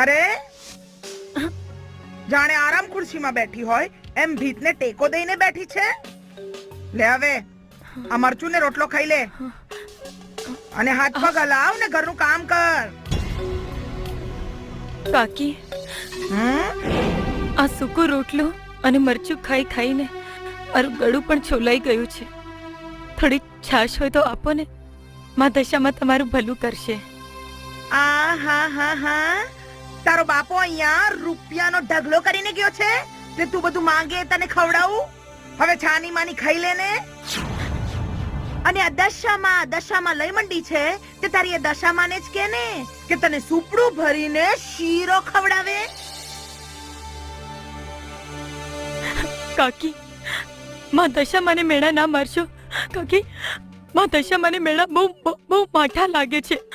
અરે જાણે આરામ ખુરશીમાં બેઠી હોય એમ ભીતને ટેકો દઈને બેઠી છે. લે હવે આ મરચું ને રોટલો ખાઈ લે અને હાથ પગ હલાવ ને ઘરનું કામ કર. કાકી, આ સૂકો રોટલો અને મરચું ખાઈ ખાઈને મારું ગળું પણ છોલાઈ ગયું છે. થોડી છાશ હોય તો આપો ને, મા દશામાં તમારું ભલું કરશે. આ હા હા હા, તારો બાપો અહીંયા રૂપિયાનો ઢગલો કરીને ગયો છે તે તું બધું માંગે તને ખવડાવું. હવે છાની માની ખાઈ લે ને. અને આ દશામાં લઈ મંડી છે તે તારી એ દશામાં ને જ કે ને કે તને સુપડું ભરીને શીરો ખવડાવે. કાકી, મા દશામાને મેળા ના મારશો. કાકી, મા દશામાને મેળા બહુ માઠા લાગે છે.